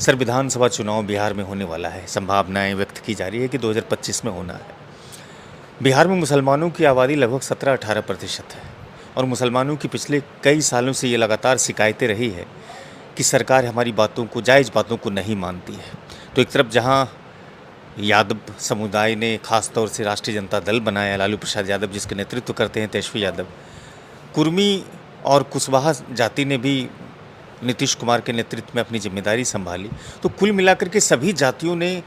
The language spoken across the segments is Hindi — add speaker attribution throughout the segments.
Speaker 1: सर, विधानसभा चुनाव बिहार में होने वाला है। संभावनाएं व्यक्त की जा रही है कि 2025 में होना है। बिहार में मुसलमानों की आबादी लगभग 17-18% है और मुसलमानों की पिछले कई सालों से ये लगातार शिकायतें रही है कि सरकार हमारी बातों को, जायज़ बातों को नहीं मानती है। तो एक तरफ जहां यादव समुदाय ने खास तौर से राष्ट्रीय जनता दल बनाया, लालू प्रसाद यादव जिसके नेतृत्व करते हैं तेजस्वी यादव, कुर्मी और कुशवाहा जाति ने भी नीतीश कुमार के नेतृत्व में अपनी जिम्मेदारी संभाली। तो कुल मिलाकर के सभी जातियों ने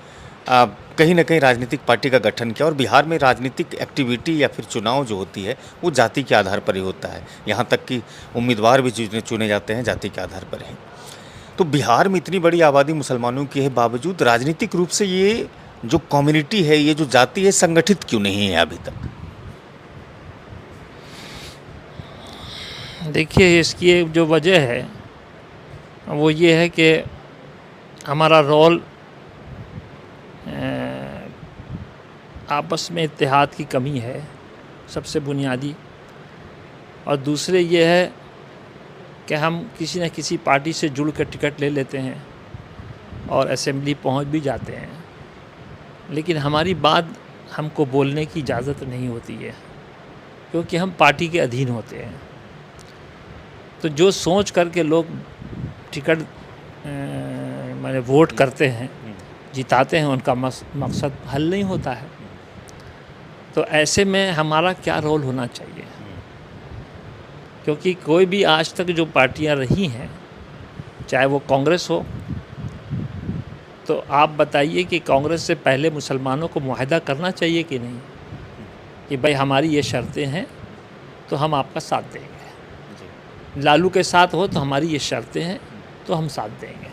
Speaker 1: कहीं ना कहीं राजनीतिक पार्टी का गठन किया और बिहार में राजनीतिक एक्टिविटी या फिर चुनाव जो होती है वो जाति के आधार पर ही होता है। यहाँ तक कि उम्मीदवार भी चुने जाते हैं जाति के आधार पर ही। तो बिहार में इतनी बड़ी आबादी मुसलमानों की है, बावजूद राजनीतिक रूप से ये जो कम्युनिटी है, ये जो जाति है, संगठित क्यों नहीं है अभी तक?
Speaker 2: देखिए, इसकी जो वजह है वो ये है कि हमारा रोल आपस में इत्तेहाद की कमी है सबसे बुनियादी, और दूसरे ये है कि हम किसी न किसी पार्टी से जुड़ कर टिकट ले लेते हैं और असेंबली पहुंच भी जाते हैं, लेकिन हमारी बात हमको बोलने की इजाज़त नहीं होती है क्योंकि हम पार्टी के अधीन होते हैं। तो जो सोच करके लोग टिकट माने वोट करते हैं, जिताते हैं, उनका मकसद हल नहीं होता है। तो ऐसे में हमारा क्या रोल होना चाहिए? क्योंकि कोई भी आज तक जो पार्टियां रही हैं, चाहे वो कांग्रेस हो, तो आप बताइए कि कांग्रेस से पहले मुसलमानों को मुआहदा करना चाहिए कि नहीं, कि भाई हमारी ये शर्तें हैं तो हम आपका साथ देंगे। लालू के साथ हो तो हमारी ये शर्तें हैं तो हम साथ देंगे।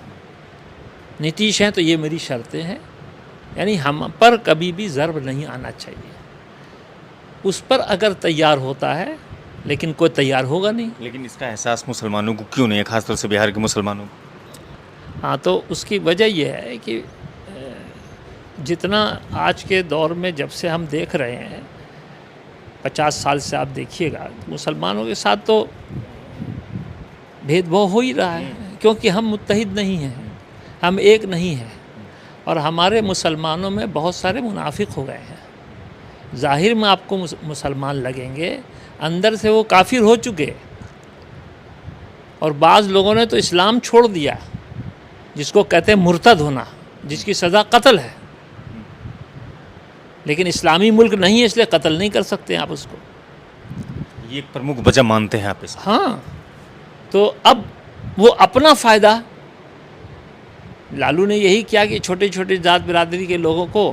Speaker 2: नीतीश हैं तो ये मेरी शर्तें हैं। यानी हम पर कभी भी ज़र्ब नहीं आना चाहिए। उस पर अगर तैयार होता है, लेकिन कोई तैयार होगा नहीं।
Speaker 1: लेकिन इसका एहसास मुसलमानों को क्यों नहीं है, खासतौर से बिहार के मुसलमानों को?
Speaker 2: हाँ, तो उसकी वजह यह है कि जितना आज के दौर में जब से हम देख रहे हैं, 50 साल से आप देखिएगा, मुसलमानों के साथ तो भेदभाव हो ही रहा है, क्योंकि हम मुत्तहिद नहीं हैं, हम एक नहीं हैं, और हमारे मुसलमानों में बहुत सारे मुनाफिक हो गए हैं। ज़ाहिर में आपको मुसलमान लगेंगे, अंदर से वो काफिर हो चुके, और बाज़ लोगों ने तो इस्लाम छोड़ दिया, जिसको कहते हैं मुर्तद होना, जिसकी सज़ा कत्ल है। लेकिन इस्लामी मुल्क नहीं है, इसलिए कत्ल नहीं कर सकते आप उसको।
Speaker 1: ये एक प्रमुख वजह मानते हैं आप इसको?
Speaker 2: हाँ, तो अब वो अपना फ़ायदा, लालू ने यही किया कि छोटे छोटे जात बिरादरी के लोगों को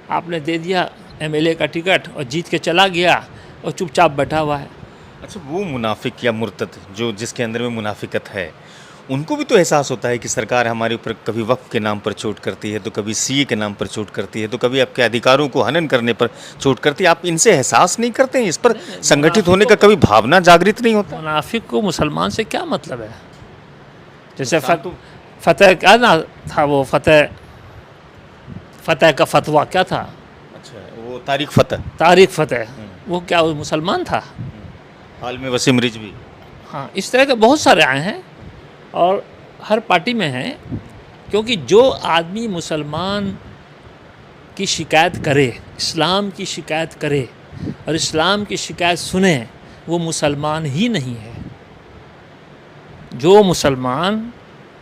Speaker 2: आपने दे दिया एमएलए का टिकट और जीत के चला गया और चुपचाप बैठा हुआ है।
Speaker 1: अच्छा, वो मुनाफिक या मुर्तद जो जिसके अंदर में मुनाफिकत है, उनको भी तो एहसास होता है कि सरकार हमारे ऊपर कभी वक्फ के नाम पर चोट करती है, तो कभी सीए के नाम पर चोट करती है, तो कभी आपके अधिकारों को हनन करने पर चोट करती है। आप इनसे एहसास नहीं करते हैं? इस पर संगठित होने का कभी भावना जागृत नहीं होता?
Speaker 2: मुनाफिक को मुसलमान से क्या मतलब है? जैसे फतेह क्या ना था, वो फतेह का फतवा क्या था?
Speaker 1: अच्छा, वो तारिक फतेह,
Speaker 2: वो क्या वो मुसलमान था?
Speaker 1: हाल में वसीम रिजवी।
Speaker 2: हाँ, इस तरह के बहुत सारे आए हैं और हर पार्टी में हैं, क्योंकि जो आदमी मुसलमान की शिकायत करे, इस्लाम की शिकायत करे और इस्लाम की शिकायत सुने, वो मुसलमान ही नहीं है। जो मुसलमान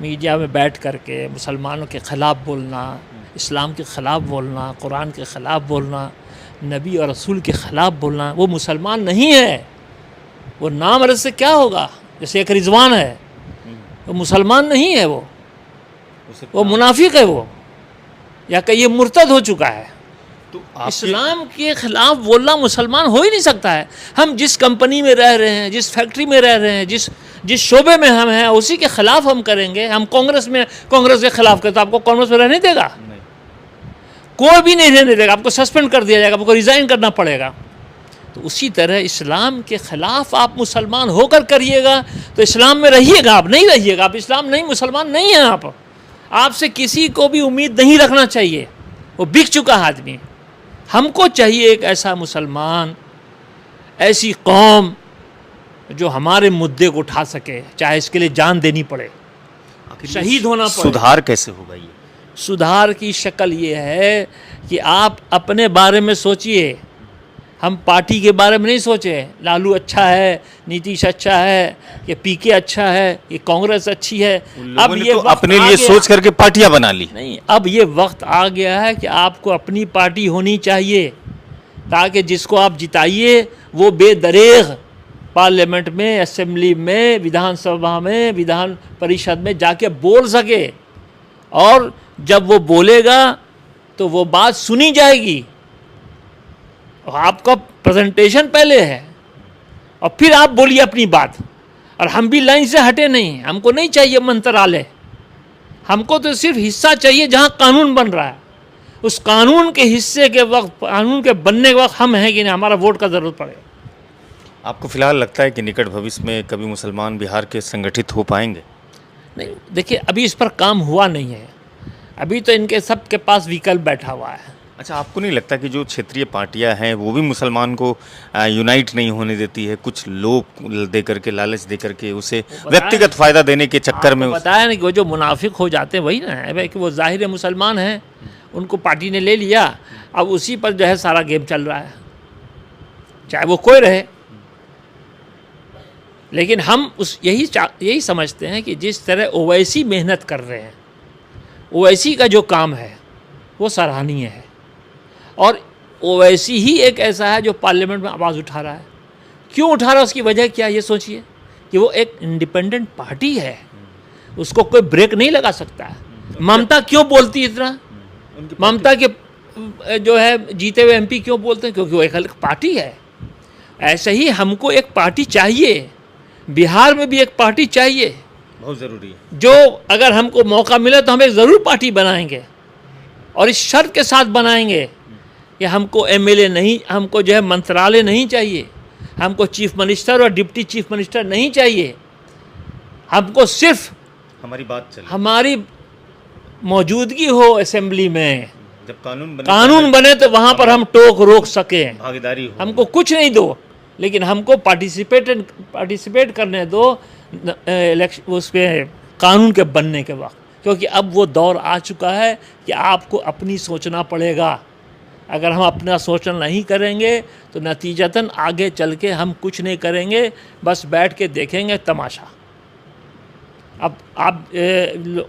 Speaker 2: मीडिया में बैठ करके मुसलमानों के ख़िलाफ़ बोलना, इस्लाम के ख़िलाफ़ बोलना, कुरान के ख़िलाफ़ बोलना, नबी और रसूल के ख़िलाफ़ बोलना, वो मुसलमान नहीं है। वो नाम रस से क्या होगा? जैसे एक रिजवान है, वो मुसलमान नहीं है, वो मुनाफिक है, वो या कहीं मुर्तद हो चुका है। तो इस्लाम के ख़िलाफ़ बोलना मुसलमान हो ही नहीं सकता है। हम जिस कंपनी में रह रहे हैं, जिस फैक्ट्री में रह रहे हैं, जिस शोबे में हम हैं, उसी के ख़िलाफ़ हम करेंगे। हम कांग्रेस के ख़िलाफ़ करते, आपको कांग्रेस में रहने देगा? कोई भी नहीं रहने देगा, आपको सस्पेंड कर दिया जाएगा, आपको रिज़ाइन करना पड़ेगा। तो उसी तरह इस्लाम के ख़िलाफ़ आप मुसलमान होकर करिएगा तो इस्लाम में रहिएगा, आप नहीं रहिएगा, आप इस्लाम नहीं, मुसलमान नहीं हैं आप। आपसे किसी को भी उम्मीद नहीं रखना चाहिए, वो बिक चुका आदमी। हमको चाहिए एक ऐसा मुसलमान, ऐसी कौम जो हमारे मुद्दे को उठा सके, चाहे इसके लिए जान देनी पड़े। शहीद होना पड़े।
Speaker 1: सुधार कैसे होगा ये?
Speaker 2: सुधार की शक्ल ये है कि आप अपने बारे में सोचिए, हम पार्टी के बारे में नहीं सोचे लालू अच्छा है, नीतीश अच्छा है, ये पीके अच्छा है, ये कांग्रेस अच्छी है।
Speaker 1: अब ये तो
Speaker 2: वक्त
Speaker 1: अपने
Speaker 2: आ
Speaker 1: लिए
Speaker 2: गया-
Speaker 1: सोच करके पार्टियां बना ली।
Speaker 2: नहीं, अब ये वक्त आ गया है कि आपको अपनी पार्टी होनी चाहिए, ताकि जिसको आप जिताइए वो बेदरेग पार्लियामेंट में, असेंबली में, विधानसभा में, विधान परिषद में जाके बोल सके, और जब वो बोलेगा तो वो बात सुनी जाएगी। और आपका प्रेजेंटेशन पहले है और फिर आप बोलिए अपनी बात। और हम भी लाइन से हटे नहीं, हमको नहीं चाहिए मंत्रालय, हमको तो सिर्फ हिस्सा चाहिए जहाँ कानून बन रहा है। उस कानून के हिस्से के वक्त, कानून के बनने के वक्त हम हैं कि नहीं, हमारा वोट का ज़रूरत पड़े।
Speaker 1: आपको फिलहाल लगता है कि निकट भविष्य में कभी मुसलमान बिहार के संगठित हो पाएंगे?
Speaker 2: नहीं, देखिए अभी इस पर काम हुआ नहीं है, अभी तो इनके सबके पास विकल्प बैठा हुआ है।
Speaker 1: अच्छा, आपको नहीं लगता कि जो क्षेत्रीय पार्टियां हैं वो भी मुसलमान को यूनाइट नहीं होने देती है? कुछ लोग दे करके, लालच दे करके उसे व्यक्तिगत फायदा देने के चक्कर में
Speaker 2: बताया ना कि वो जो मुनाफिक हो जाते हैं वही ना है भाई, कि वो ज़ाहिर मुसलमान हैं, उनको पार्टी ने ले लिया, अब उसी पर जो है सारा गेम चल रहा है, चाहे वो कोई रहे। लेकिन हम यही समझते हैं कि जिस तरह ओवैसी मेहनत कर रहे हैं, ओवैसी का जो काम है वो सराहनीय है, और ओवैसी ही एक ऐसा है जो पार्लियामेंट में आवाज़ उठा रहा है। क्यों उठा रहा है, उसकी वजह क्या है ये सोचिए, कि वो एक इंडिपेंडेंट पार्टी है, उसको कोई ब्रेक नहीं लगा सकता है। ममता क्यों बोलती है इतना? ममता के जो है जीते हुए एमपी क्यों बोलते हैं? क्योंकि वो एक अलग पार्टी है। ऐसे ही हमको एक पार्टी चाहिए, बिहार में भी एक पार्टी चाहिए,
Speaker 1: बहुत ज़रूरी है।
Speaker 2: जो अगर हमको मौका मिले तो हम एक ज़रूर पार्टी बनाएंगे, और इस शर्त के साथ बनाएंगे कि हमको एमएलए नहीं, हमको जो है मंत्रालय नहीं चाहिए, हमको चीफ मिनिस्टर और डिप्टी चीफ मिनिस्टर नहीं चाहिए, हमको सिर्फ
Speaker 1: हमारी बात चले,
Speaker 2: हमारी मौजूदगी हो असेंबली में,
Speaker 1: जब
Speaker 2: कानून बने तो वहाँ पर हम टोक रोक सकें,
Speaker 1: भागीदारी हो।
Speaker 2: हमको कुछ नहीं दो, लेकिन हमको पार्टिसिपेट करने दो इलेक्शन, उसके कानून के बनने के वक्त। क्योंकि अब वो दौर आ चुका है कि आपको अपनी सोचना पड़ेगा। अगर हम अपना सोचना नहीं करेंगे तो नतीजतन आगे चल के हम कुछ नहीं करेंगे, बस बैठ के देखेंगे तमाशा। अब आप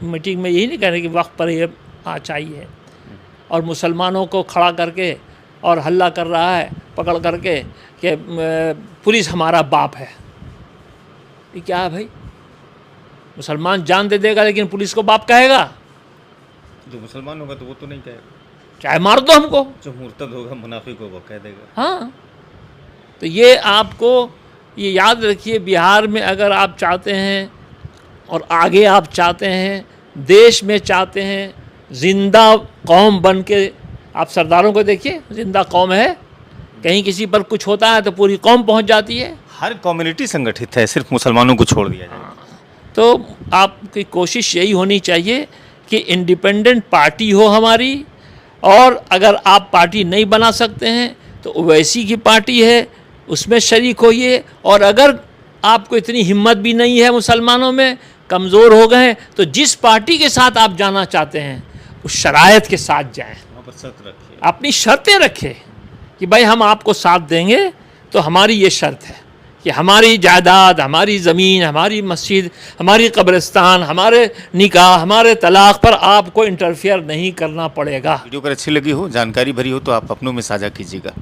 Speaker 2: मीटिंग में यही नहीं कह रहे कि वक्त पर ये चाहिए, और मुसलमानों को खड़ा करके और हल्ला कर रहा है पकड़ करके कि पुलिस हमारा बाप है। ये क्या है भाई? मुसलमान जान दे देगा लेकिन पुलिस को बाप कहेगा?
Speaker 1: जो मुसलमान होगा तो वो तो नहीं कहेगा,
Speaker 2: चाहे मार दो हमको।
Speaker 1: जो मुर्तद होगा, मुनाफिक होगा, कह देगा।
Speaker 2: हाँ, तो ये आपको ये याद रखिए, बिहार में अगर आप चाहते हैं और आगे आप चाहते हैं, देश में चाहते हैं, जिंदा कौम बन के, आप सरदारों को देखिए, जिंदा कौम है, कहीं किसी पर कुछ होता है तो पूरी कौम पहुंच जाती है।
Speaker 1: हर कम्युनिटी संगठित है, सिर्फ मुसलमानों को छोड़ दिया जाए।
Speaker 2: तो आपकी कोशिश यही होनी चाहिए कि इंडिपेंडेंट पार्टी हो हमारी, और अगर आप पार्टी नहीं बना सकते हैं तो ओवैसी की पार्टी है, उसमें शरीक होइए। और अगर आपको इतनी हिम्मत भी नहीं है, मुसलमानों में कमज़ोर हो गए, तो जिस पार्टी के साथ आप जाना चाहते हैं उस शरायत के साथ जाएं,
Speaker 1: वहाँ पर शर्त रखिए,
Speaker 2: अपनी शर्तें रखें कि भाई हम आपको साथ देंगे, तो हमारी ये शर्त है कि हमारी जायदाद, हमारी ज़मीन, हमारी मस्जिद, हमारी कब्रिस्तान, हमारे निकाह, हमारे तलाक पर आपको इंटरफियर नहीं करना पड़ेगा।
Speaker 1: वीडियो अगर अच्छी लगी हो, जानकारी भरी हो, तो आप अपनों में साझा कीजिएगा।